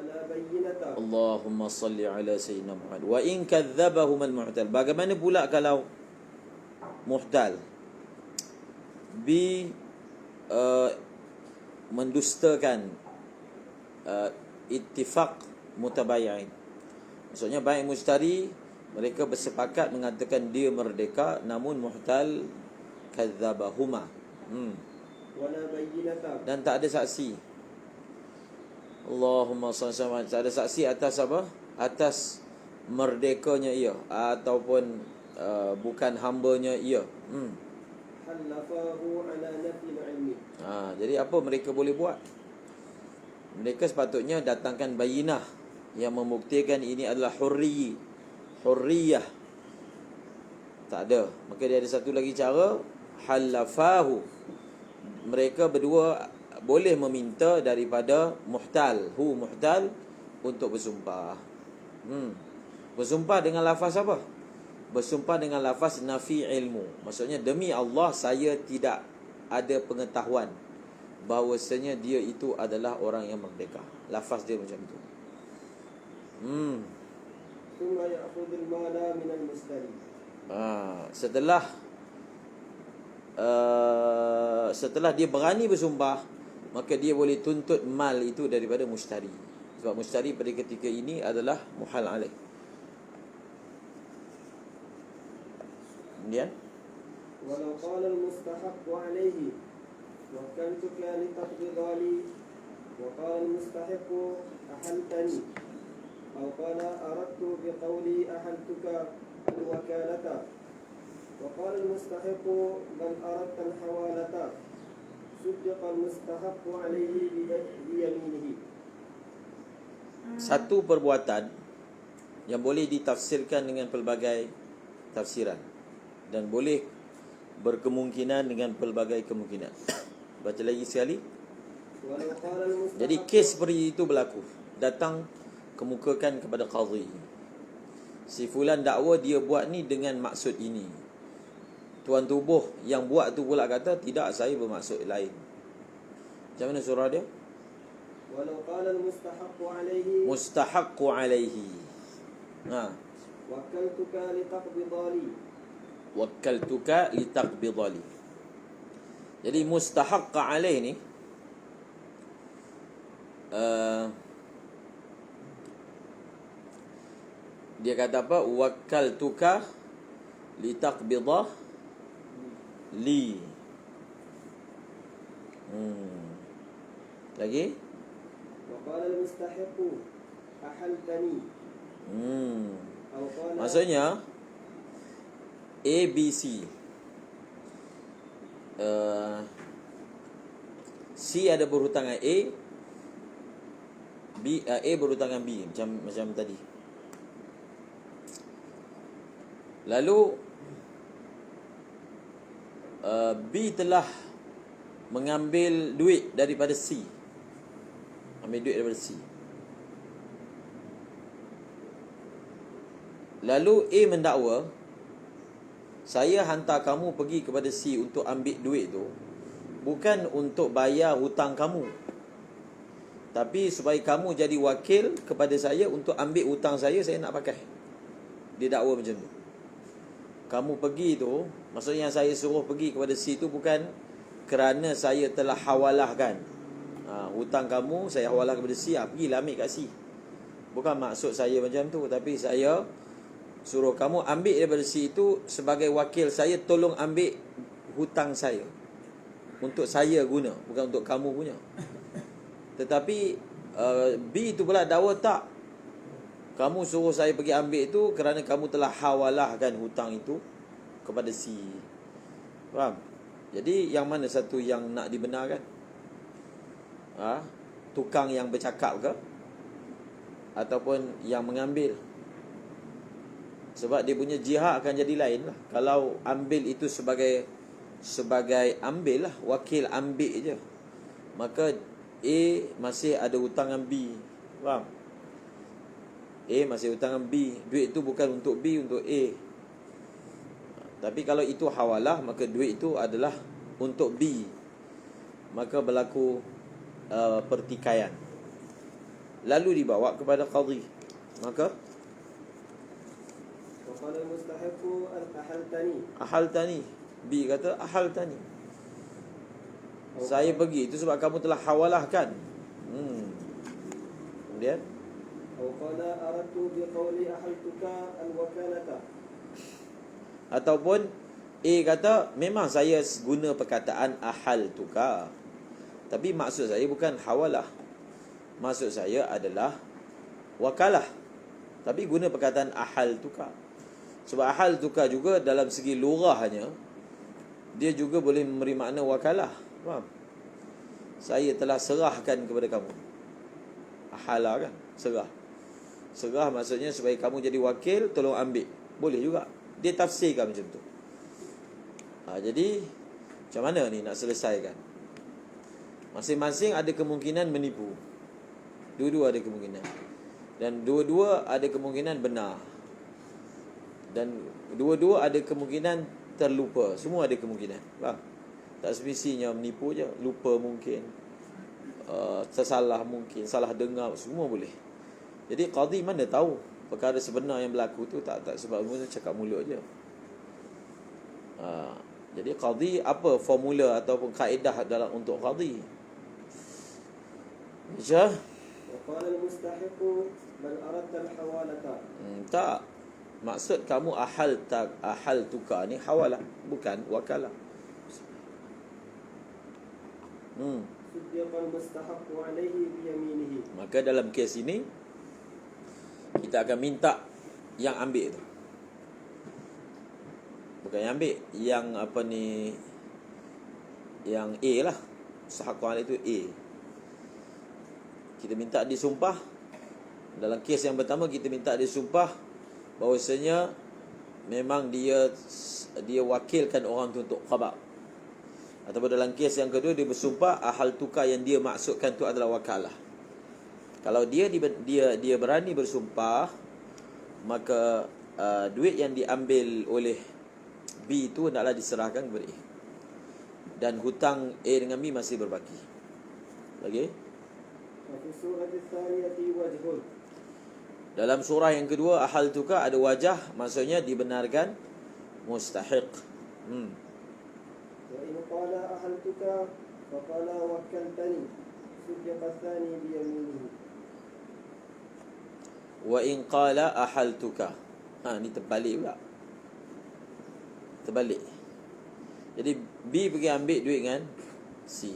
ولا بينة. Allahumma salli ala sayyidina Muhammad. Wa in kadzdzabahum al-muhtal. Bagaimana pula kalau muhtal mendustakan ittifaq mutabayyin. Maksudnya baik mustari mereka bersepakat mengatakan dia merdeka, namun muhtal kadzdzabahuma. ولا بينة. Dan tak ada saksi. Allahumma salli ala Muhammad. Tak ada saksi atas apa? Atas merdekanya ia ataupun bukan hambanya ia. حلفاه على نفي العلم. Jadi apa mereka boleh buat? Mereka sepatutnya datangkan bayinah yang membuktikan ini adalah hurriyah. Tak ada. Maka dia ada satu lagi cara, halafahu. Mereka berdua boleh meminta daripada muhtal untuk bersumpah. Bersumpah dengan lafaz apa? Bersumpah dengan lafaz nafi ilmu. Maksudnya demi Allah saya tidak ada pengetahuan bahawasanya dia itu adalah orang yang merdeka. Lafaz dia macam tu. ثم يأخذ المال من المشتري. Setelah dia berani bersumpah, maka dia boleh tuntut mal itu daripada mushtari. Sebab mushtari pada ketika ini adalah muhal alaih. Kemudian ولو قال المستحق عليه وكلتك لتقبض لي وقال المستحق أحلتني أو قال أردت بقولي أحلتك الوكالة وقال المستحق بل أردت الحوالة صدق المستحق عليه بيمينه. Satu perbuatan yang boleh ditafsirkan dengan pelbagai tafsiran dan boleh berkemungkinan dengan pelbagai kemungkinan. Baca lagi sekali. Jadi kes seperti itu berlaku. Datang kemukakan kepada qadhi. Si fulan dakwa dia buat ni dengan maksud ini. Tuan tubuh yang buat tu pula kata tidak, saya bermaksud lain. Macam mana surah dia? Walau qala al-mustahaqqu alaihi. Wakkaltuka litaqbidali. Jadi mustahaqqa alaih ni dia kata apa? Wakkaltuka litaqbidah li. Lagi? Waqala al-mustahiqu ahaltani. Maksudnya A, B, C. C ada berhutang dengan A, A berhutang dengan B, macam tadi. Lalu B telah mengambil duit daripada C. Ambil duit daripada C. Lalu A mendakwa, saya hantar kamu pergi kepada C untuk ambil duit tu bukan untuk bayar hutang kamu, tapi supaya kamu jadi wakil kepada saya untuk ambil hutang saya nak pakai. Dia dakwa macam tu. Kamu pergi tu, maksudnya yang saya suruh pergi kepada C tu bukan kerana saya telah hawalahkan hutang kamu, saya hawalah kepada C, pergilah ambil kat C. Bukan maksud saya macam tu, tapi saya suruh kamu ambil daripada C itu sebagai wakil saya, tolong ambil hutang saya untuk saya guna, bukan untuk kamu punya. Tetapi B itu pula dakwa tak, kamu suruh saya pergi ambil itu kerana kamu telah hawalahkan hutang itu kepada C. Faham? Jadi yang mana satu yang nak dibenarkan? Tukang yang bercakap ke ataupun yang mengambil? Sebab dia punya jihad akan jadi lain lah. Kalau ambil itu sebagai ambil lah, wakil ambil je, maka A masih ada hutang dengan B. Faham? A masih hutang dengan B. Duit itu bukan untuk B, untuk A. Tapi kalau itu hawalah, maka duit itu adalah untuk B. Maka berlaku pertikaian. lalu dibawa kepada qadhi. Maka وقال المستحق أحلتني ahaltani, B kata ahaltani, saya pergi itu sebab kamu telah hawalahkan. Kemudian أو قال أردت بقولي أحلتك الوكالة ataupun A kata memang saya guna perkataan ahaltuka, tapi maksud saya bukan hawalah, maksud saya adalah wakalah, tapi guna perkataan ahaltuka. Sebab ahaltuka juga dalam segi lughahnya dia juga boleh memberi makna wakalah. Faham? Saya telah serahkan kepada kamu. Ahala kan? Serah. Serah maksudnya supaya kamu jadi wakil, tolong ambil. Boleh juga. Dia tafsirkan macam tu. Jadi macam mana ni nak selesaikan? Masing-masing ada kemungkinan menipu. Dua-dua ada kemungkinan. Dan dua-dua ada kemungkinan benar. Dan dua-dua ada kemungkinan terlupa. Semua ada kemungkinan. Faham? Tak semestinya menipu je. Lupa mungkin, tersalah mungkin, salah dengar, semua boleh. Jadi qadhi mana tahu perkara sebenar yang berlaku tu, tak sebab mula cakap mulut je. Jadi qadhi, apa formula ataupun kaedah dalam untuk qadhi? Baca. وقال المستحق بل أردت الحوالة Tak. Maksud kamu ahal tukar ni hawalah, bukan wakalah. صدق المستحق عليه بيمينه. Maka dalam kes ini kita akan minta yang ambil tu. Bukan yang ambil, yang apa ni, yang A lah. Mustahaq alaih itu A. Kita minta dia sumpah. Dalam kes yang pertama kita minta dia sumpah bahawasanya memang dia wakilkan orang tu untuk khabar. Ataupun dalam kes yang kedua dia bersumpah ahal tukar yang dia maksudkan tu adalah wakalah. Kalau dia berani bersumpah, maka duit yang diambil oleh B itu hendaklah diserahkan kepada A. Dan hutang A dengan B masih berbaki. Lagi? وفي السورة الثانية وجه Dalam surah yang kedua ahal tukar ada wajah, maksudnya dibenarkan mustahiq. وإن قال أحلتك فقال وكلتني صدق الثاني بيمينه. Wa in qala ahaltuka. Ni terbalik pula. Terbalik. Jadi B pergi ambil duit dengan C.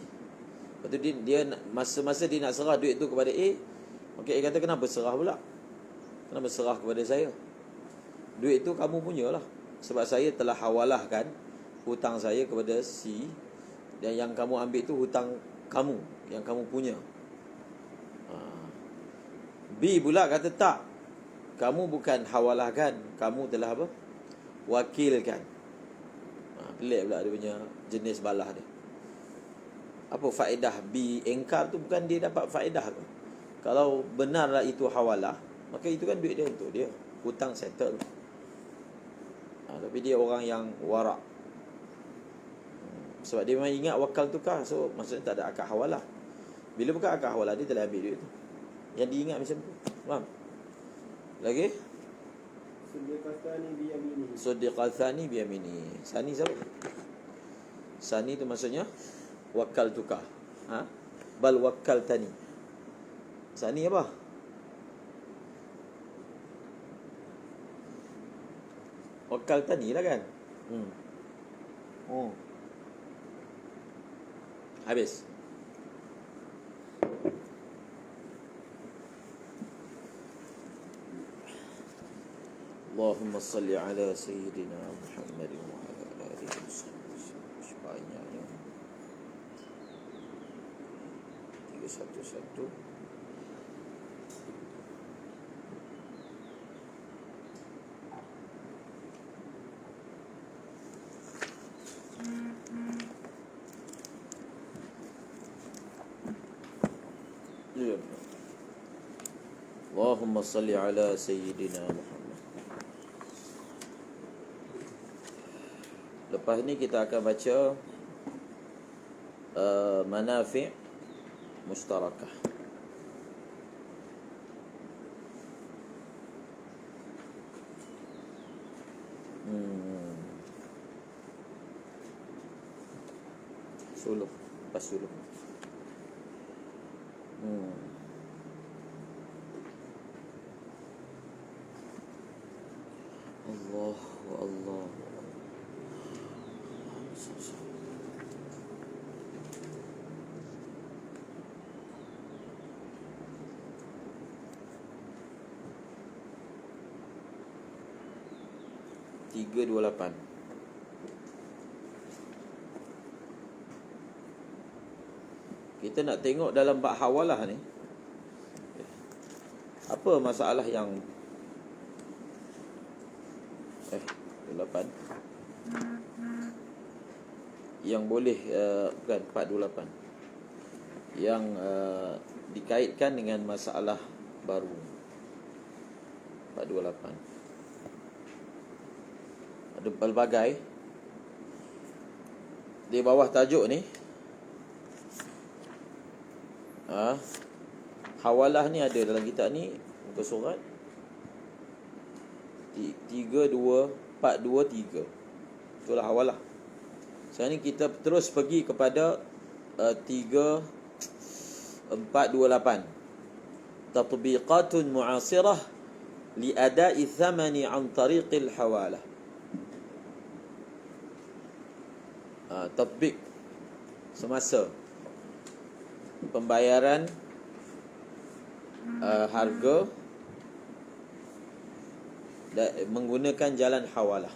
Lepas tu dia masa dia nak serah duit tu kepada A, maka A kata kenapa serah pula? Kenapa serah kepada saya? Duit tu kamu punyalah. Sebab saya telah hawalahkan hutang saya kepada C, dan yang kamu ambil tu hutang kamu, yang kamu punya. B pula kata tak, kamu bukan hawalahkan, kamu telah apa? Wakilkan. Pelik pula dia punya jenis balah dia. Apa faedah B engkar tu? Bukan dia dapat faedah tu. Kalau benarlah itu hawalah, maka itu kan duit dia untuk dia, hutang settle. Tapi dia orang yang warak. Sebab dia memang ingat wakal tukar, so maksudnya tak ada akad hawalah. Bila bukan akad hawalah, dia telah ambil duit tu. Yang diingat macam tu. Faham? Lagi? Sadiqal thani biyamini. Sani siapa? Sani tu maksudnya wakal tukar. Bal wakal tani. Sani apa? Wakal tani lah kan? Habis. Allahumma salli ala Sayyidina Muhammad wa ala alihi wasallam. Banyak ya. 311. Allahumma salli ala Sayyidina Muhammad. Lepas ni kita akan baca manafi' mustarakah. Suluk. Lepas suluk. Allah wa Allah. Tiga dua lapan. Kita nak tengok dalam bab hawalah ni, apa masalah yang 28 yang boleh bukan 428 yang dikaitkan dengan masalah baru 428. Ada pelbagai di bawah tajuk ni. Hawalah ni ada dalam kitab ni, muka surat 32423. Itulah hawalah. Sekarang ni kita terus pergi kepada 3428. Tatbiqatun mu'asirah li ada'i thamani an tariqil hawalah. Tatbiq semasa pembayaran harga menggunakan jalan hawalah,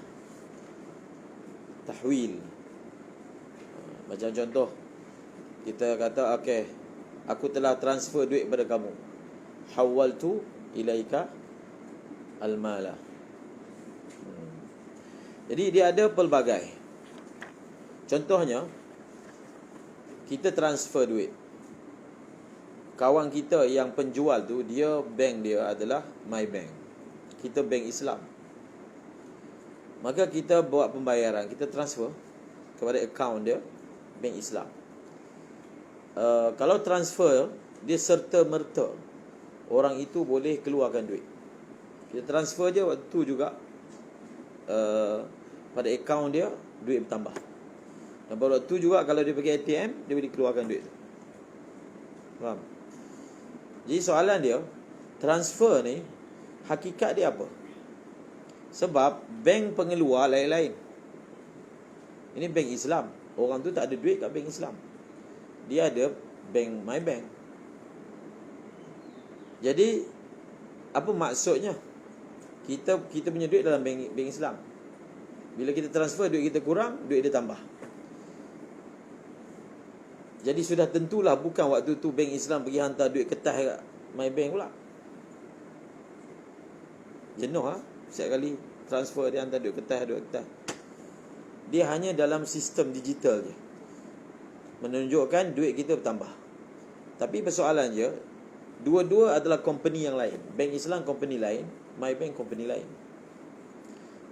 tahwil. Macam contoh, kita kata okey, aku telah transfer duit kepada kamu, hawaltu ilaika al-mala. Jadi dia ada pelbagai. Contohnya, kita transfer duit, kawan kita yang penjual tu, dia bank dia adalah MyBank, kita bank Islam. Maka kita buat pembayaran, kita transfer kepada akaun dia, bank Islam. Kalau transfer, dia serta-merta orang itu boleh keluarkan duit. Kita transfer je, waktu tu juga pada akaun dia, duit bertambah. Dan pada waktu juga kalau dia pergi ATM, dia boleh keluarkan duit tu. Faham? Jadi soalan dia, transfer ni hakikat dia apa? Sebab bank pengeluar lain-lain. Ini bank Islam. Orang tu tak ada duit kat bank Islam, dia ada bank MyBank. Jadi apa maksudnya? Kita punya duit dalam bank Islam. Bila kita transfer, duit kita kurang, duit dia tambah. Jadi sudah tentulah bukan waktu tu bank Islam pergi hantar duit kertas kat MyBank pula. Jenuh setiap kali transfer dia hantar duit kertas. Dia hanya dalam sistem digital je, menunjukkan duit kita bertambah. Tapi persoalan je, dua-dua adalah company yang lain. Bank Islam company lain, MyBank company lain.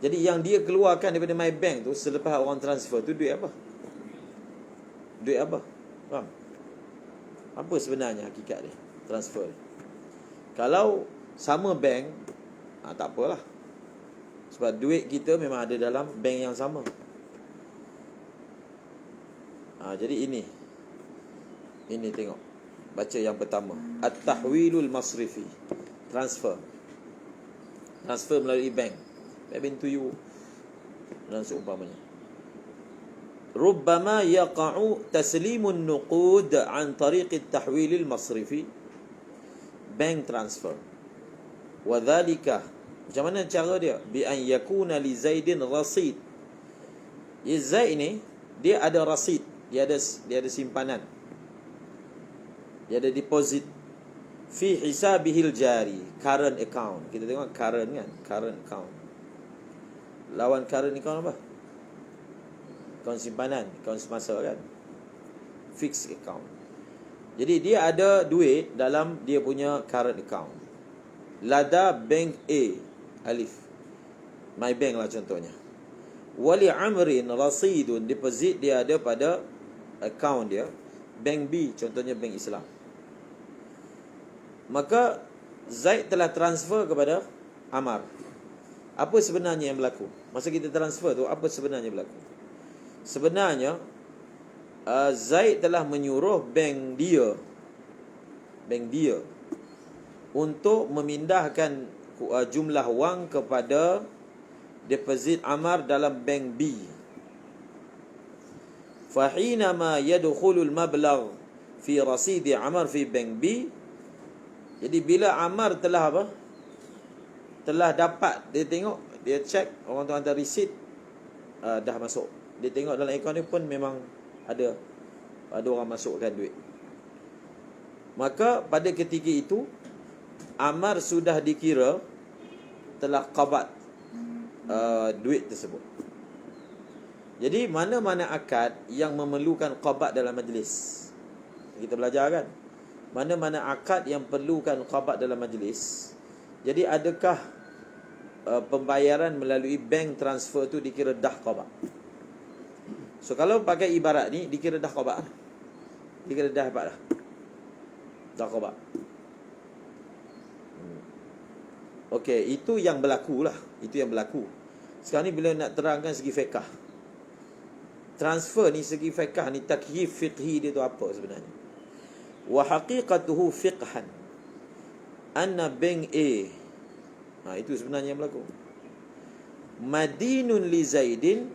Jadi yang dia keluarkan daripada MyBank tu selepas orang transfer tu duit apa? Duit apa? Faham? Apa sebenarnya hakikat dia transfer? Kalau sama bank, tak apalah, sebab duit kita memang ada dalam bank yang sama. Jadi ini tengok, baca yang pertama, at-tahwilul masrifi, transfer melalui bank to you dan seumpamanya. Rubbama yaqa'u taslimun nuqud an tariq at-tahwil al-masrifi, bank transfer. Wa dhalika, macam mana cara dia? Bi an yakuna li Zaidin rasid. Zaid ni dia ada rasid, dia ada simpanan, dia ada deposit fi hisabihil jari, current account. Kita tengok current kan, current account. Lawan current account apa? Akaun simpanan, akaun semasa kan, fixed account. Jadi dia ada duit dalam dia punya current account, lada bank A, alif, MyBank lah contohnya. Wali amrin rasidun, deposit dia ada pada account dia, bank B, contohnya bank Islam. Maka Zaid telah transfer kepada Amar. Apa sebenarnya yang berlaku? Masa kita transfer tu, apa sebenarnya berlaku? Sebenarnya Zaid telah menyuruh bank dia untuk memindahkan jumlah wang kepada deposit Ammar dalam bank B. Fahinama yadkhulul mablagh fi rasidi Ammar fi bank B. Jadi bila Ammar telah apa? Telah dapat, dia tengok, dia check, orang tu hantar receipt, dah masuk. Dia tengok dalam akaun ni pun memang ada orang masukkan duit. Maka pada ketika itu Ammar sudah dikira telah qabat duit tersebut. Jadi mana-mana akad yang memerlukan qabat dalam majlis, kita belajar kan, mana-mana akad yang perlukan qabat dalam majlis. Jadi adakah pembayaran melalui bank transfer tu dikira dah qabat? So kalau pakai ibarat ni, dikira dah qabat, dikira dah dapat dah, dah qabat. Okey, itu yang berlaku lah. Itu yang berlaku. Sekarang ni bila nak terangkan segi fiqh, transfer ni segi fiqh ni, takyif fiqhi dia tu apa sebenarnya? Wa haqiqatuhu fiqhan anna bank A, itu sebenarnya yang berlaku. Madinun li Zaidin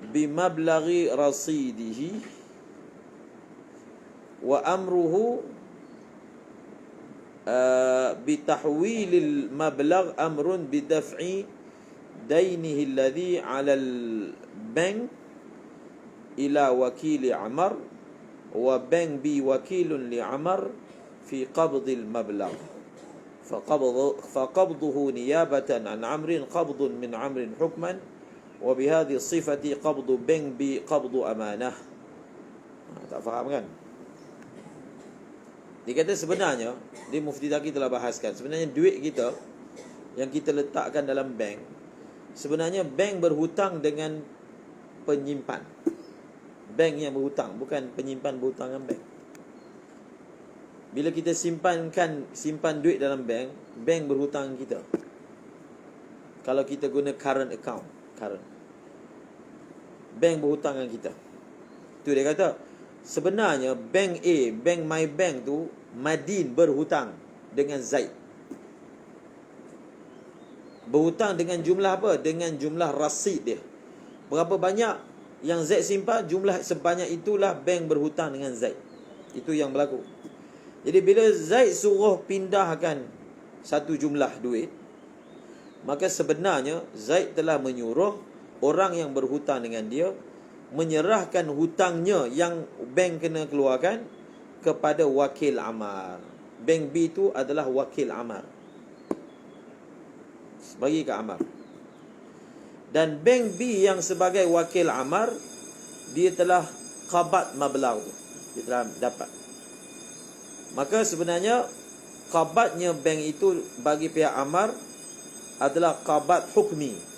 bimablaghi rasidihi wa amruhu bitahwilil mablagh amrun bidaf'i dainihi alladhi 'ala al-bank ila wakili Ammar wa bank bi wakilun li Ammar fi qabdil mablagh faqabduhu niyabatan an Amrin qabdun min Amrin hukman wa bihadhi sifati qabdu bank bi qabdu amanah. Tak faham kan? Dia kata sebenarnya, dia Mufti Taqi telah bahaskan, sebenarnya duit kita yang kita letakkan dalam bank, sebenarnya bank berhutang dengan penyimpan. Bank yang berhutang, bukan penyimpan berhutang dengan bank. Bila kita simpan duit dalam bank, bank berhutang kita. Kalau kita guna current account, bank berhutang dengan kita. Tu dia kata, sebenarnya bank A, bank my bank tu, Madin berhutang dengan Zaid. Berhutang dengan jumlah apa? Dengan jumlah rasid dia. Berapa banyak yang Zaid simpan, jumlah sebanyak itulah bank berhutang dengan Zaid. Itu yang berlaku. Jadi bila Zaid suruh pindahkan satu jumlah duit, maka sebenarnya Zaid telah menyuruh orang yang berhutang dengan dia menyerahkan hutangnya yang bank kena keluarkan kepada wakil Ammar. Bank B itu adalah wakil Ammar, bagi ke Ammar. Dan bank B yang sebagai wakil Ammar, dia telah qabat mablagh tu, dia telah dapat. Maka sebenarnya qabatnya bank itu bagi pihak Ammar adalah qabat hukmi.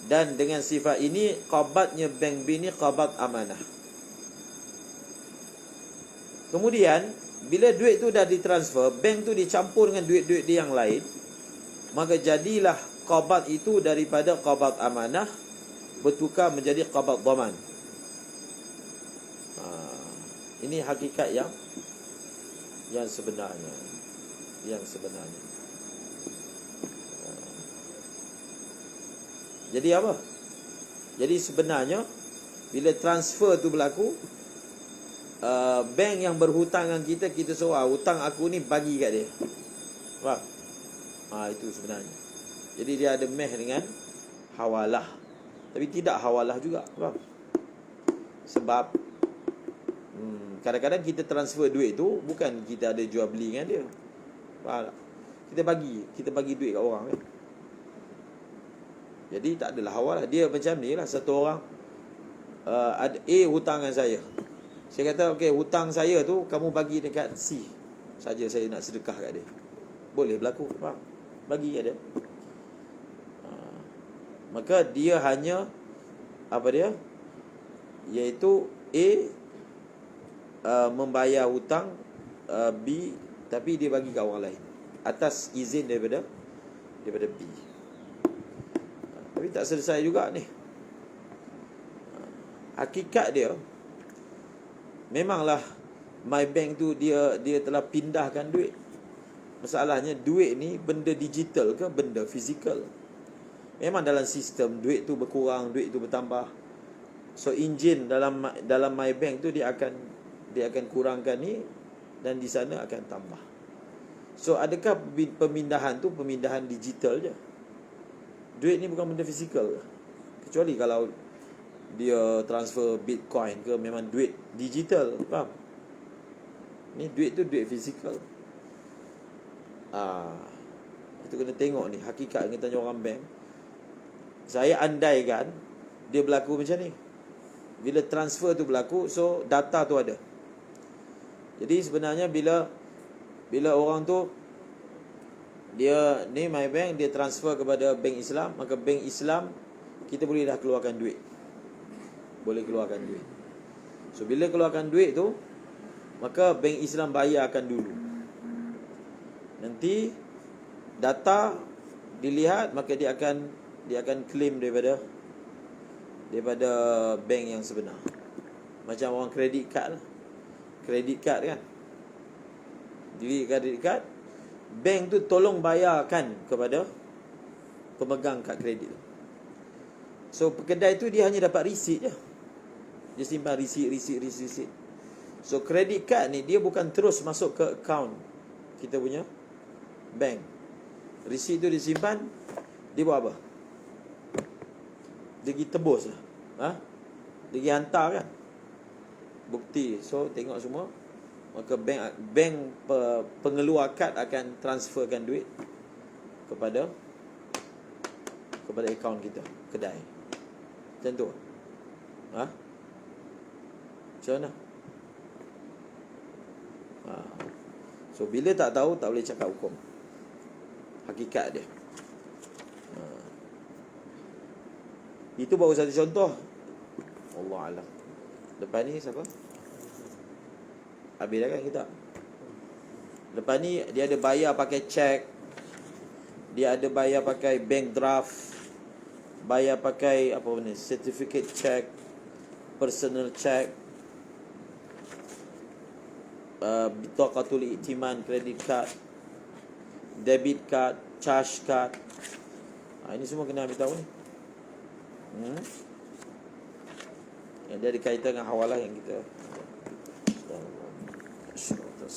Dan dengan sifat ini, qabatnya bank B ni qabat amanah. Kemudian bila duit tu dah ditransfer, bank tu dicampur dengan duit-duit dia yang lain, maka jadilah qabat itu daripada qabat amanah bertukar menjadi qabat dhaman. Ini hakikat yang sebenarnya. Jadi apa? Jadi sebenarnya bila transfer tu berlaku, bank yang berhutang dengan kita, kita suruh hutang aku ni bagi kat dia. Faham? Itu sebenarnya. Jadi dia ada meh dengan hawalah. Tapi tidak hawalah juga. Faham? Sebab kadang-kadang kita transfer duit tu bukan kita ada jual beli dengan dia. Faham tak? Kita bagi duit kat orang kan. Jadi tak adalah hawalah. Dia macam ni lah, satu orang ada A hutang dengan saya. Saya kata, okey, hutang saya tu kamu bagi dekat C saja, saya nak sedekah kat dia. Boleh berlaku, faham? Bagi kat dia. Maka dia hanya iaitu A membayar hutang B, tapi dia bagi kat orang lain atas izin daripada B. Tapi tak selesai juga ni. hakikat dia memanglah my bank tu dia telah pindahkan duit. Masalahnya duit ni benda digital ke benda fizikal? Memang dalam sistem duit tu berkurang, duit tu bertambah. So enjin dalam my bank tu dia akan kurangkan ni dan di sana akan tambah. So adakah pemindahan tu pemindahan digital je? Duit ni bukan benda fizikal. Kecuali kalau dia transfer Bitcoin ke memang duit digital, faham? Ni duit tu duit fizikal. Itu kena tengok ni hakikat yang kita tanya orang bank. Saya andaikan dia berlaku macam ni. Bila transfer tu berlaku, so data tu ada. Jadi sebenarnya bila orang tu dia ni my bank, dia transfer kepada bank Islam, maka bank Islam kita boleh dah keluarkan duit. Boleh keluarkan duit. So bila keluarkan duit tu, maka bank Islam bayarkan dulu. Nanti data dilihat, maka dia akan claim daripada bank yang sebenar. Macam orang kredit kad lah. Kredit kad kan. Jadi kredit kad, bank tu tolong bayarkan kepada pemegang kad kredit. So kedai tu dia hanya dapat resit je. Dia simpan resit. So kredit kad ni dia bukan terus masuk ke akaun kita punya bank. Resit tu disimpan, dia buat apa? Dia pergi tebus lah. Dia pergi hantar kan bukti. So tengok semua, maka bank pengeluar kad akan transferkan duit kepada akaun kita, kedai. Macam tu. Macam mana? So bila tak tahu, tak boleh cakap hukum. Hakikat dia. Itu baru satu contoh. Allah alam. Lepas ni siapa? Habis dah kan kita? Lepas ni dia ada bayar pakai cek, dia ada bayar pakai bank draft, bayar pakai apa ni, certificate check, personal check, bitaqatul i'timan, credit card, debit card, charge card. Ini semua kena ambil tahu ni. Yang dia ada kaitan dengan hawalah yang kita